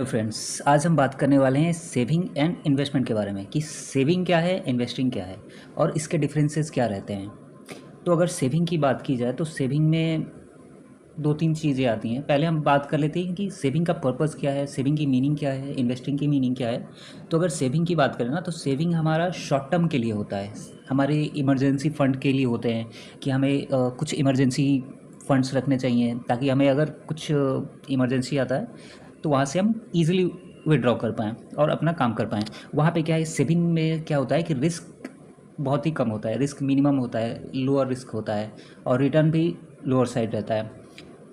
Hello friends, आज हम बात करने वाले हैं सेविंग एंड इन्वेस्टमेंट के बारे में कि सेविंग क्या है, इन्वेस्टिंग क्या है और इसके डिफरेंसेस क्या रहते हैं। तो अगर सेविंग की बात की जाए तो सेविंग में दो तीन चीज़ें आती हैं। पहले हम बात कर लेते हैं कि सेविंग का पर्पस क्या है, सेविंग की मीनिंग क्या है, इन्वेस्टिंग की मीनिंग क्या है। तो अगर सेविंग की बात करें ना, तो सेविंग हमारा शॉर्ट टर्म के लिए होता है, हमारे इमरजेंसी फ़ंड के लिए होते हैं कि हमें कुछ इमरजेंसी फंड्स रखने चाहिए ताकि हमें अगर कुछ इमरजेंसी आता है तो वहाँ से हम ईज़िली विड्रॉ कर पाएँ और अपना काम कर पाएँ। वहाँ पे क्या है, सेविंग में क्या होता है कि रिस्क बहुत ही कम होता है, रिस्क मिनिमम होता है, लोअर रिस्क होता है और रिटर्न भी लोअर साइड रहता है।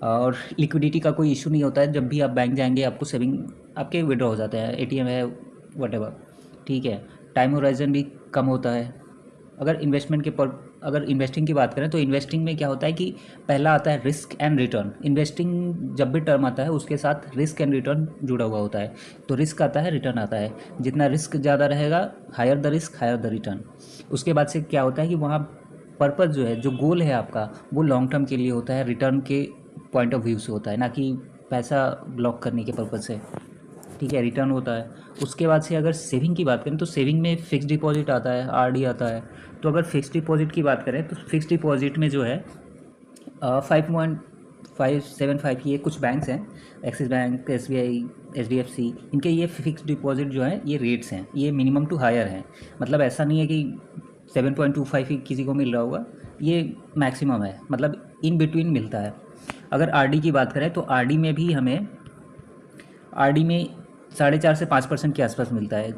और लिक्विडिटी का कोई इशू नहीं होता है, जब भी आप बैंक जाएंगे आपको सेविंग आपके विड्रॉ हो जाते हैं, एटीएम है वटेवर, ठीक है। टाइम होराइजन भी कम होता है। अगर इन्वेस्टिंग की बात करें तो इन्वेस्टिंग में क्या होता है कि पहला आता है रिस्क एंड रिटर्न। इन्वेस्टिंग जब भी टर्म आता है उसके साथ रिस्क एंड रिटर्न जुड़ा हुआ होता है। तो रिस्क आता है, रिटर्न आता है। जितना रिस्क ज़्यादा रहेगा, higher the risk higher the return. उसके बाद से क्या होता है कि वहाँ पर्पज़ जो है, जो गोल है आपका, वो लॉन्ग टर्म के लिए होता है, रिटर्न के पॉइंट ऑफ व्यू से होता है, ना कि पैसा ब्लॉक करने के पर्पज़ से, ठीक है। रिटर्न होता है। उसके बाद से अगर सेविंग की बात करें तो सेविंग में फ़िक्स डिपॉजिट आता है, आरडी आता है। तो अगर फ़िक्स डिपॉजिट की बात करें तो फ़िक्स डिपॉजिट में जो है 5.575 ये कुछ बैंक्स हैं, एक्सिस बैंक, एसबीआई, एचडीएफसी, इनके ये फ़िक्स डिपॉजिट जो है ये रेट्स हैं, ये मिनिमम टू हायर हैं। मतलब ऐसा नहीं है कि 7.25 ही किसी को मिल रहा होगा, ये मैक्सिमम है, मतलब इन बिटवीन मिलता है। अगर आरडी की बात करें तो आरडी में भी हमें, आरडी में 4.5 से 5% के आसपास मिलता है।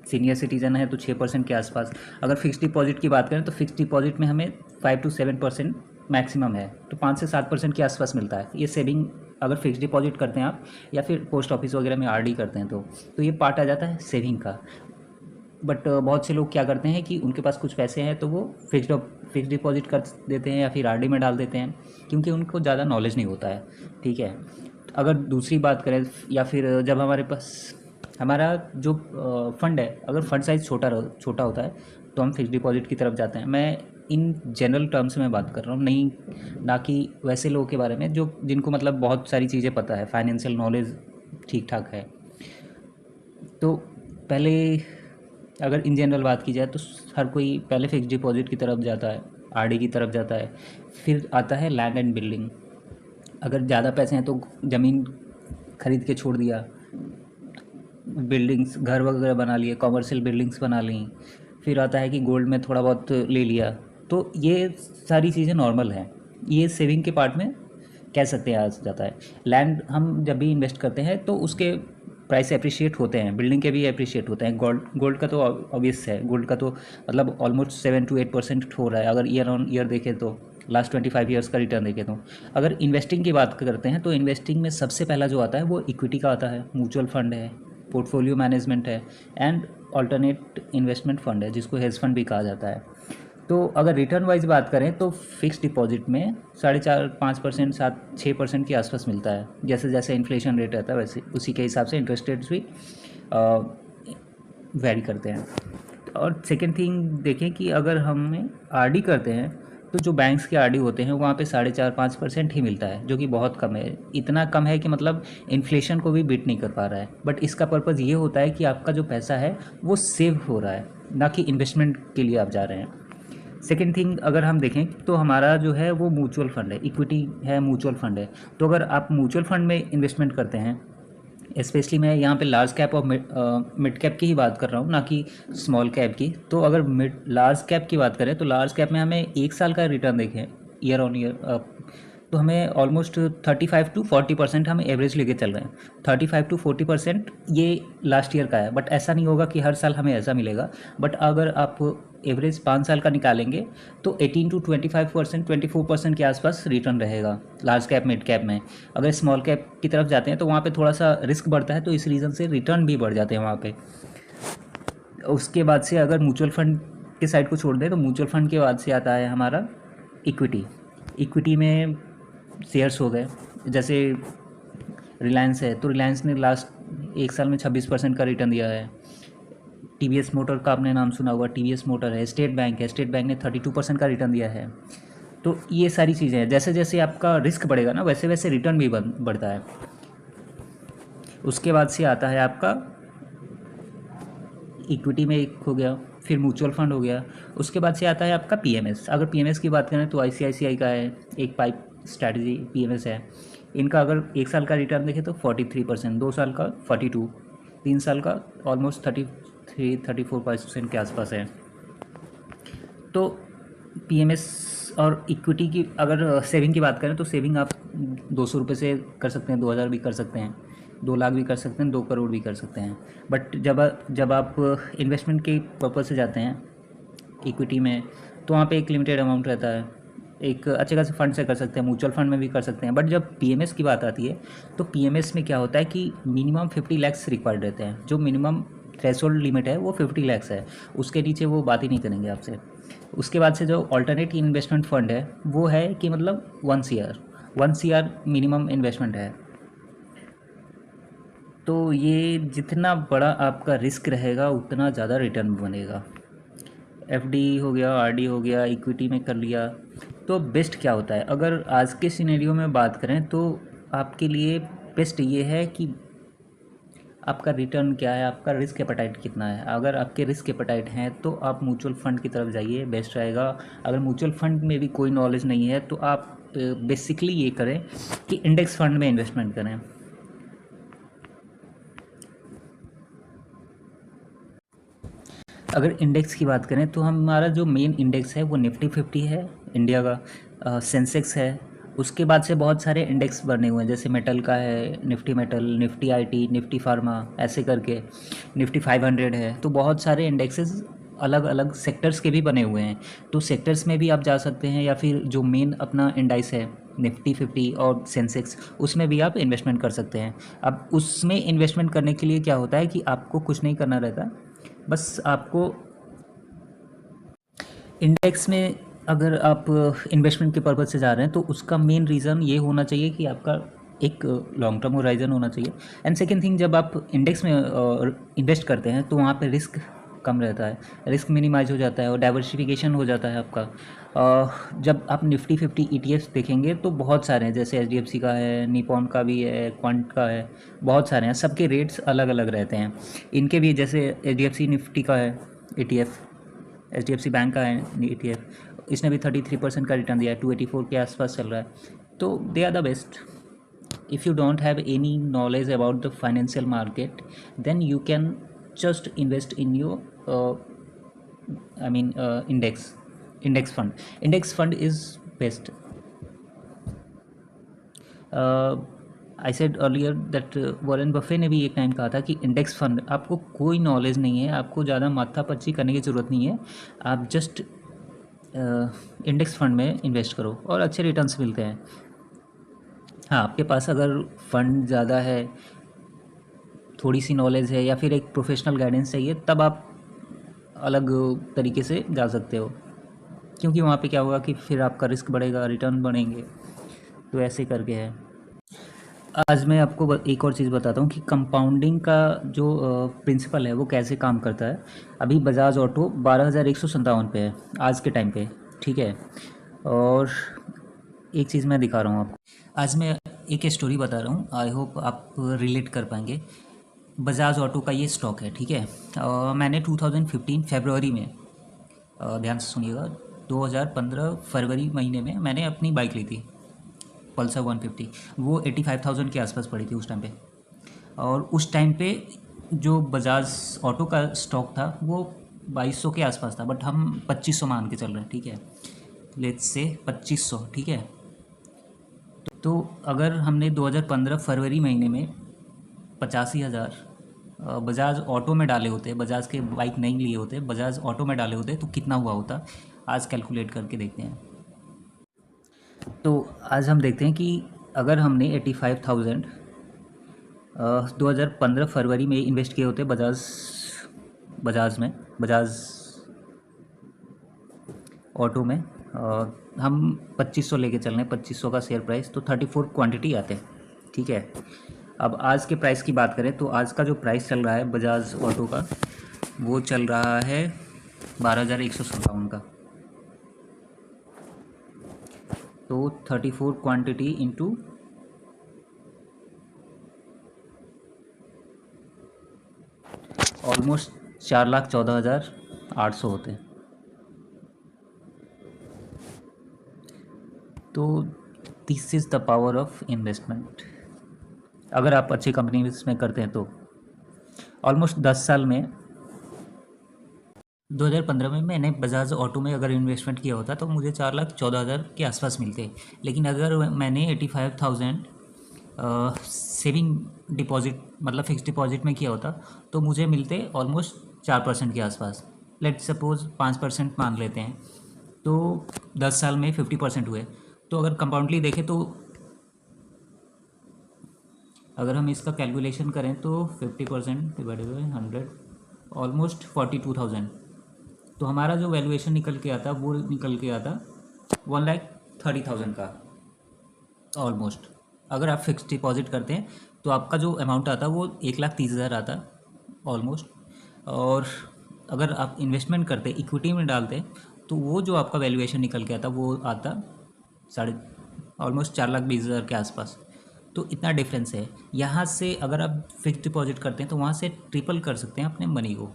सीनियर सिटीज़न है तो 6% के आसपास। अगर फिक्स डिपॉजिट की बात करें तो फिक्स डिपॉजिट में हमें 5 to 7% मैक्सिमम है, तो 5 से 7% के आसपास मिलता है। ये सेविंग अगर फिक्स डिपॉजिट करते हैं आप या फिर पोस्ट ऑफिस वगैरह में आरडी करते हैं तो ये पार्ट आ जाता है सेविंग का। बट बहुत से लोग क्या करते हैं कि उनके पास कुछ पैसे हैं तो वो फिक्स डिपॉजिट कर देते हैं या फिर आरडी में डाल देते हैं, क्योंकि उनको ज़्यादा नॉलेज नहीं होता है, ठीक है। अगर दूसरी बात करें, या फिर जब हमारे पास हमारा जो फ़ंड है, अगर फ़ंड साइज़ छोटा होता है तो हम फिक्स डिपॉजिट की तरफ जाते हैं। मैं इन जनरल टर्म्स में बात कर रहा हूँ, नहीं ना कि वैसे लोगों के बारे में जो जिनको मतलब बहुत सारी चीज़ें पता है, फाइनेंशियल नॉलेज ठीक ठाक है। तो पहले अगर इन जनरल बात की जाए तो हर कोई पहले फिक्स डिपॉजिट की तरफ जाता है, आरडी की तरफ जाता है। फिर आता है लैंड एंड बिल्डिंग। अगर ज़्यादा पैसे हैं तो ज़मीन खरीद के छोड़ दिया, बिल्डिंग्स घर वगैरह बना लिए, कॉमर्शियल बिल्डिंग्स बना ली। फिर आता है कि गोल्ड में थोड़ा बहुत ले लिया। तो ये सारी चीज़ें नॉर्मल हैं, ये सेविंग के पार्ट में कह सकते हैं आ जाता है। लैंड हम जब भी इन्वेस्ट करते हैं तो उसके प्राइस अप्रिशिएट होते हैं, बिल्डिंग के भी अप्रिशिएट होते हैं। गोल्ड का तो ऑब्वियस है, गोल्ड का तो मतलब ऑलमोस्ट 7 to 8% हो रहा है अगर ईयर ऑन ईयर देखें तो, लास्ट 25 ईयर्स का रिटर्न देखें तो। अगर इन्वेस्टिंग की बात करते हैं तो इन्वेस्टिंग में सबसे पहला जो आता है वो इक्विटी का आता है, म्यूचुअल फंड है, पोर्टफोलियो मैनेजमेंट है एंड अल्टरनेट इन्वेस्टमेंट फंड है, जिसको हेज फंड भी कहा जाता है। तो अगर रिटर्न वाइज बात करें तो फिक्स डिपॉजिट में 4.5 5% 7 6% के आसपास मिलता है। जैसे जैसे इन्फ्लेशन रेट रहता है वैसे उसी के हिसाब से इंटरेस्ट रेट्स भी वेरी करते हैं। और सेकेंड थिंग देखें कि अगर हमें आरडी करते हैं तो जो बैंक्स के आरडी होते हैं वहाँ पे 4.5 5% ही मिलता है, जो कि बहुत कम है। इतना कम है कि मतलब इन्फ्लेशन को भी बीट नहीं कर पा रहा है। बट इसका पर्पज़ ये होता है कि आपका जो पैसा है वो सेव हो रहा है, ना कि इन्वेस्टमेंट के लिए आप जा रहे हैं। सेकेंड थिंग अगर हम देखें तो हमारा जो है वो म्यूचुअल फंड है, इक्विटी है, म्यूचुअल फंड है। तो अगर आप म्यूचुअल फंड में इन्वेस्टमेंट करते हैं, स्पेशली मैं यहाँ पे लार्ज कैप और मिड कैप की ही बात कर रहा हूँ, ना कि स्मॉल कैप की। तो अगर मिड लार्ज कैप की बात करें तो लार्ज कैप में हमें 1 साल का रिटर्न देखें ईयर ऑन ईयर, तो हमें ऑलमोस्ट 35 to 40% हम एवरेज लेके चल रहे हैं। 35 to 40% ये लास्ट ईयर का है, बट ऐसा नहीं होगा कि हर साल हमें ऐसा मिलेगा। बट अगर आप एवरेज 5 साल का निकालेंगे तो 18 to 25% 24% के आसपास रिटर्न रहेगा लार्ज कैप मिड कैप में। अगर स्मॉल कैप की तरफ जाते हैं तो वहाँ पे थोड़ा सा रिस्क बढ़ता है, तो इस रीज़न से रिटर्न भी बढ़ जाते हैं वहाँ पे। उसके बाद से अगर म्यूचुअल फंड के साइड को छोड़ दें तो म्यूचुअल फंड के बाद से आता है हमारा इक्विटी। इक्विटी में शेयर्स हो गए, जैसे रिलायंस है तो रिलायंस ने लास्ट 1 साल में 26% का रिटर्न दिया है। टीवीएस मोटर का आपने नाम सुना होगा, टीवीएस मोटर है। स्टेट बैंक है, स्टेट बैंक ने 32% का रिटर्न दिया है। तो ये सारी चीज़ें हैं, जैसे जैसे आपका रिस्क बढ़ेगा ना वैसे वैसे रिटर्न भी बढ़ता है। उसके बाद से आता है आपका इक्विटी में एक हो गया, फिर म्यूचुअल फंड हो गया। उसके बाद से आता है आपका पीएमएस। अगर पीएमएस की बात करें तो आईसीआईसीआई का है एक पाइप स्ट्रैटेजी पीएमएस है। इनका अगर 1 साल का रिटर्न देखें तो 43%, 2 साल का 42, 3 साल का ऑलमोस्ट 33-34% के आसपास है। तो पीएमएस और इक्विटी की अगर सेविंग की बात करें तो सेविंग आप 200 रुपये से कर सकते हैं, 2000 भी कर सकते हैं, 2 लाख भी कर सकते हैं, 2 करोड़ भी कर सकते हैं। बट जब आप इन्वेस्टमेंट के पर्पज़ से जाते हैं इक्विटी में, तो वहाँ पे एक लिमिटेड अमाउंट रहता है। एक अच्छे खासे फंड से कर सकते हैं, म्यूचुअल फंड में भी कर सकते हैं। बट जब पीएमएस की बात आती है तो पीएमएस में क्या होता है कि मिनिमम 50 लैक्स रिक्वायर्ड रहते हैं। जो मिनिमम थ्रेशोल्ड लिमिट है वो 50 लैक्स है, उसके नीचे वो बात ही नहीं करेंगे आपसे। उसके बाद से जो ऑल्टरनेट इन्वेस्टमेंट फ़ंड है वो है कि मतलब 1 CR मिनिमम इन्वेस्टमेंट है। तो ये जितना बड़ा आपका रिस्क रहेगा उतना ज़्यादा रिटर्न बनेगा। एफडी हो गया, आरडी हो गया, इक्विटी में कर लिया। तो बेस्ट क्या होता है अगर आज के सिनेरियो में बात करें तो आपके लिए बेस्ट ये है कि आपका रिटर्न क्या है, आपका रिस्क एपेटाइट कितना है। अगर आपके रिस्क एपेटाइट हैं तो आप म्यूचुअल फंड की तरफ जाइए, बेस्ट रहेगा। अगर म्यूचुअल फंड में भी कोई नॉलेज नहीं है तो आप बेसिकली ये करें कि इंडेक्स फंड में इन्वेस्टमेंट करें। अगर इंडेक्स की बात करें तो हमारा जो मेन इंडेक्स है वो निफ्टी 50 है इंडिया का, सेंसेक्स है। उसके बाद से बहुत सारे इंडेक्स बने हुए हैं, जैसे मेटल का है Nifty metal, Nifty IT, Nifty pharma, ऐसे करके निफ्टी 500 है। तो बहुत सारे इंडेक्सेस अलग अलग सेक्टर्स के भी बने हुए हैं। तो सेक्टर्स में भी आप जा सकते हैं, या फिर जो मेन अपना इंडाइस है निफ्टी 50 और सेंसेक्स, उसमें भी आप इन्वेस्टमेंट कर सकते हैं। अब उसमें इन्वेस्टमेंट करने के लिए क्या होता है कि आपको कुछ नहीं करना रहता, बस आपको इंडेक्स में अगर आप इन्वेस्टमेंट के पर्पज़ से जा रहे हैं तो उसका मेन रीज़न ये होना चाहिए कि आपका एक लॉन्ग टर्म होराइजन होना चाहिए। एंड सेकेंड थिंग, जब आप इंडेक्स में इन्वेस्ट करते हैं तो वहाँ पे रिस्क कम रहता है, रिस्क मिनिमाइज हो जाता है और डाइवर्सिफिकेशन हो जाता है आपका। जब आप निफ्टी 50 ETFs देखेंगे तो बहुत सारे हैं, जैसे HDFC का है, निपॉन का भी है, क्वांट का है, बहुत सारे हैं। सबके रेट्स अलग अलग रहते हैं। इनके भी जैसे HDFC निफ्टी का है ETF, HDFC बैंक का है ETF, इसने भी 33% का रिटर्न दिया है, 284 के आसपास चल रहा है। तो they are the best. If you don't have any knowledge about the financial market then you can just invest in your I mean index fund. Index fund is best. I said earlier that Warren Buffett ने भी एक time कहा था कि index fund, आपको कोई knowledge नहीं है, आपको ज़्यादा माथापच्ची करने की ज़रूरत नहीं है, आप जस्ट इंडेक्स फंड में इन्वेस्ट करो और अच्छे रिटर्न्स मिलते हैं। हाँ, आपके पास अगर फंड ज़्यादा है, थोड़ी सी नॉलेज है, या फिर एक प्रोफेशनल गाइडेंस चाहिए, तब आप अलग तरीके से जा सकते हो, क्योंकि वहाँ पे क्या होगा कि फिर आपका रिस्क बढ़ेगा, रिटर्न बढ़ेंगे। तो ऐसे करके है। आज मैं आपको एक और चीज़ बताता हूँ कि कंपाउंडिंग का जो प्रिंसिपल है वो कैसे काम करता है। अभी बजाज ऑटो 12,157 पे है आज के टाइम पे, ठीक है। और एक चीज़ मैं दिखा रहा हूँ आपको, आज मैं एक स्टोरी बता रहा हूँ, आई होप आप रिलेट कर पाएंगे। बजाज ऑटो का ये स्टॉक है, ठीक है। मैंने 2015 फरवरी में, ध्यान से सुनिएगा, 2015 फरवरी महीने में मैंने अपनी बाइक ली थी पल्सर 150। वो 85,000 के आसपास पड़ी थी उस टाइम पे। और उस टाइम पे जो बजाज ऑटो का स्टॉक था वो 2200 के आसपास था, बट हम 2500 मान के चल रहे हैं, ठीक है। लेट्स से 2500, ठीक है। तो अगर हमने 2015 फरवरी महीने में 85,000 बजाज ऑटो में डाले होते, बजाज के बाइक नहीं लिए होते, बजाज ऑटो में डाले होते, तो कितना हुआ होता, आज कैलकुलेट करके देखते हैं। तो आज हम देखते हैं कि अगर हमने 85,000 2015 फरवरी में इन्वेस्ट किए होते बजाज में, बजाज ऑटो में, हम 2500 लेके चल रहे हैं, 2500 का शेयर प्राइस, तो 34 क्वांटिटी आते हैं, ठीक है। अब आज के प्राइस की बात करें तो आज का जो प्राइस चल रहा है बजाज ऑटो का, वो चल रहा है 12,157 का। तो 34 क्वांटिटी इंटू ऑलमोस्ट 4,14,800 होते हैं। तो this is the power of investment, अगर आप अच्छी कंपनी में करते हैं तो। ऑलमोस्ट 10 साल में 2015 में मैंने बजाज ऑटो में अगर इन्वेस्टमेंट किया होता तो मुझे 4,14,000 के आसपास मिलते। लेकिन अगर मैंने 85,000 सेविंग डिपॉजिट मतलब फिक्स डिपॉजिट में किया होता तो मुझे मिलते ऑलमोस्ट 4% के आसपास। लेट सपोज 5% मान लेते हैं, तो 10 साल में 50% हुए। तो अगर कंपाउंडली देखें तो अगर हम इसका कैलकुलेशन करें तो 50% डिवाइडेड बाई 100 ऑलमोस्ट 42,000। तो हमारा जो वैल्यूएशन निकल के आता वो निकल के आता 1,30,000 का ऑलमोस्ट। अगर आप फिक्स डिपॉजिट करते हैं तो आपका जो अमाउंट आता वो 1,30,000 आता ऑलमोस्ट। और अगर आप इन्वेस्टमेंट करते इक्विटी में डालते तो वो जो आपका वैल्यूएशन निकल के आता वो आता साढ़े ऑलमोस्ट 4,20,000 के आसपास। तो इतना डिफरेंस है। यहाँ से अगर आप फिक्स डिपॉजिट करते हैं तो वहाँ से ट्रिपल कर सकते हैं अपने मनी को।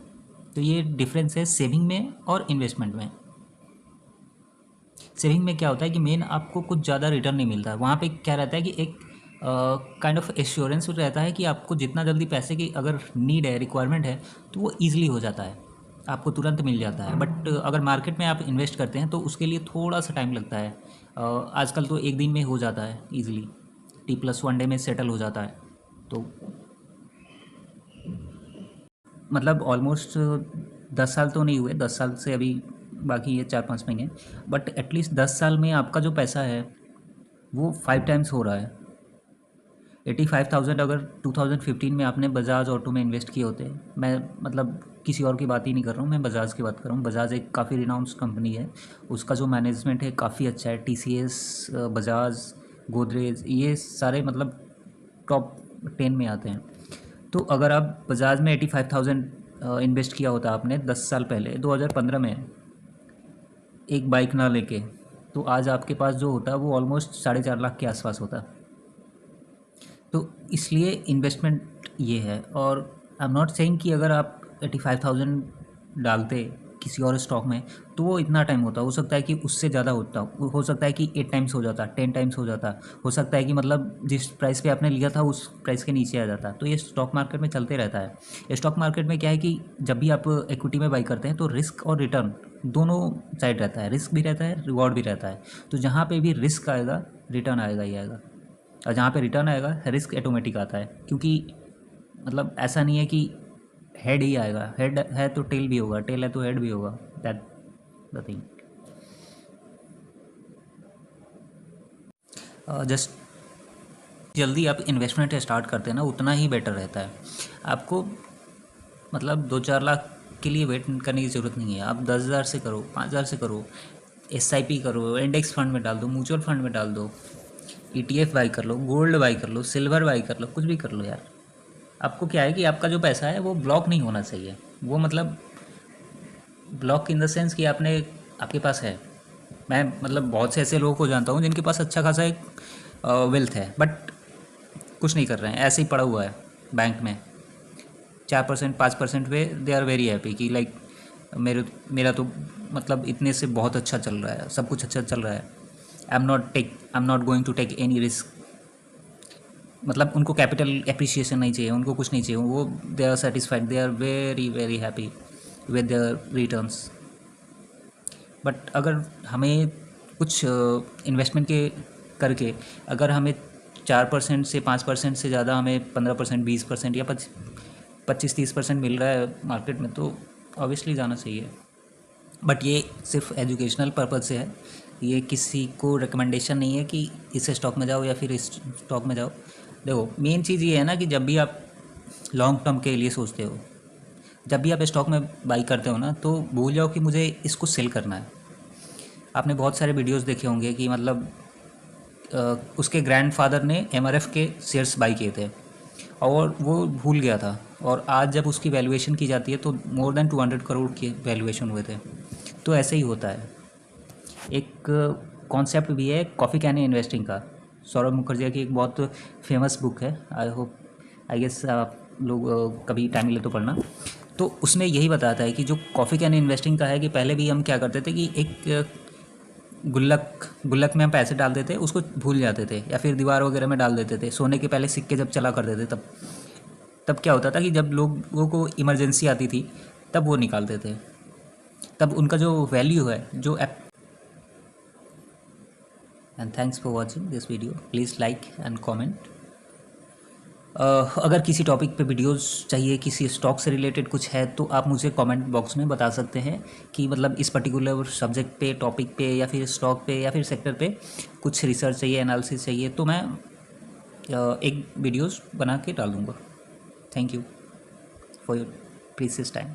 तो ये डिफरेंस है सेविंग में और इन्वेस्टमेंट में। सेविंग में क्या होता है कि मेन आपको कुछ ज़्यादा रिटर्न नहीं मिलता है। वहाँ पे क्या रहता है कि एक काइंड ऑफ एश्योरेंस रहता है कि आपको जितना जल्दी पैसे की अगर नीड है, रिक्वायरमेंट है, तो वो ईजिली हो जाता है, आपको तुरंत मिल जाता है। बट अगर मार्केट में आप इन्वेस्ट करते हैं तो उसके लिए थोड़ा सा टाइम लगता है। आजकल तो एक दिन में हो जाता है ईजिली, T+1 डे में सेटल हो जाता है। तो मतलब ऑलमोस्ट 10 साल तो नहीं हुए, 10 साल से अभी बाकी ये 4-5 महीने, बट एटलीस्ट 10 साल में आपका जो पैसा है वो 5 टाइम्स हो रहा है। 85,000 अगर 2015 में आपने बजाज ऑटो में इन्वेस्ट किए होते, मैं मतलब किसी और की बात ही नहीं कर रहा हूँ, मैं बजाज की बात कर रहा हूँ। बजाज एक काफ़ी रिनाउंस कंपनी है, उसका जो मैनेजमेंट है काफ़ी अच्छा है। TCS, बजाज, गोदरेज, ये सारे मतलब टॉप 10 में आते हैं। तो अगर आप बजाज में 85,000 इन्वेस्ट किया होता आपने 10 साल पहले 2015 में एक बाइक ना लेके, तो आज आपके पास जो होता वो ऑलमोस्ट 4.5 लाख के आसपास होता। तो इसलिए इन्वेस्टमेंट ये है। और आई एम नॉट सेइंग कि अगर आप 85,000 डालते किसी और स्टॉक में तो वो इतना टाइम होता, हो सकता है कि उससे ज़्यादा होता, हो सकता है कि 8 टाइम्स हो जाता, 10 टाइम्स हो जाता, हो सकता है कि मतलब जिस प्राइस पे आपने लिया था उस प्राइस के नीचे आ जाता। तो ये स्टॉक मार्केट में चलते रहता है। स्टॉक मार्केट में क्या है कि जब भी आप इक्विटी में बाई करते हैं तो रिस्क और रिटर्न दोनों साइड रहता है, रिस्क भी रहता है, रिवॉर्ड भी रहता है। तो जहाँ पे भी रिस्क आएगा रिटर्न आएगा ही आएगा, और जहाँ पे रिटर्न आएगा रिस्क ऑटोमेटिक आता है। क्योंकि मतलब ऐसा नहीं है कि हेड ही आएगा, हेड है तो टेल भी होगा, टेल है तो हेड भी होगा, दैट द थिंग। जस्ट जल्दी आप इन्वेस्टमेंट स्टार्ट करते हैं ना उतना ही बेटर रहता है। आपको मतलब 2-4 लाख के लिए वेट करने की ज़रूरत नहीं है। आप 10,000 से करो, 5,000 से करो, SIP करो, इंडेक्स फंड में डाल दो, म्यूचुअल फंड में डाल दो, ETF बाई कर लो, गोल्ड बाई कर लो, सिल्वर बाई कर लो, कुछ भी कर लो यार। आपको क्या है कि आपका जो पैसा है वो ब्लॉक नहीं होना चाहिए। वो मतलब ब्लॉक इन द सेंस कि आपने आपके पास है। मैं मतलब बहुत से ऐसे लोगों को जानता हूँ जिनके पास अच्छा खासा एक वेल्थ है, बट कुछ नहीं कर रहे हैं, ऐसे ही पड़ा हुआ है बैंक में 4% 5% पे। दे आर वेरी हैप्पी कि लाइक मेरा तो मतलब इतने से बहुत अच्छा चल रहा है, सब कुछ अच्छा चल रहा है। I am not going to take any risk. मतलब उनको कैपिटल एप्रिसिएशन नहीं चाहिए, उनको कुछ नहीं चाहिए, वो they are satisfied, they are very very happy with their returns. But अगर हमें कुछ इन्वेस्टमेंट के करके अगर हमें 4% से 5% से ज़्यादा हमें 15%, 20% या 25-30% मिल रहा है मार्केट में तो ऑब्वियसली जाना चाहिए। बट ये सिर्फ एजुकेशनल पर्पज़ से है, ये किसी को रिकमेंडेशन नहीं है कि इस स्टॉक में जाओ या फिर इस स्टॉक में जाओ। देखो मेन चीज़ ये है ना कि जब भी आप लॉन्ग टर्म के लिए सोचते हो, जब भी आप स्टॉक में बाई करते हो ना, तो भूल जाओ कि मुझे इसको सेल करना है। आपने बहुत सारे वीडियोस देखे होंगे कि मतलब उसके ग्रैंडफादर ने MRF के शेयर्स बाई किए थे और वो भूल गया था, और आज जब उसकी वैल्यूएशन की जाती है तो मोर देन 200 करोड़ के वैल्यूएशन हुए थे। तो ऐसे ही होता है। एक कॉन्सेप्ट भी है कॉफ़ी कैन इन्वेस्टिंग का, सौरभ मुखर्जी की एक बहुत फेमस बुक है। आई गेस आप लोग कभी टाइम मिले तो पढ़ना। तो उसमें यही बताता है कि जो कॉफ़ी कैन इन्वेस्टिंग का है कि पहले भी हम क्या करते थे कि एक गुल्लक गुल्लक में हम पैसे डाल देते उसको भूल जाते थे, या फिर दीवार वगैरह में डाल देते थे। सोने के पहले सिक्के जब चला करते थे तब तब क्या होता था कि जब लोगों को इमरजेंसी आती थी तब वो निकालते थे, तब उनका जो वैल्यू है जो app. And thanks for watching this video, please like and comment. अगर किसी टॉपिक पे वीडियोस चाहिए, किसी स्टॉक से रिलेटेड कुछ है, तो आप मुझे कमेंट बॉक्स में बता सकते हैं कि मतलब इस पर्टिकुलर सब्जेक्ट पे, टॉपिक पे, या फिर स्टॉक पे, या फिर सेक्टर पे कुछ रिसर्च चाहिए, एनालिसिस चाहिए, तो मैं एक वीडियोस बना के डाल दूँगा। Thank you for your precious time.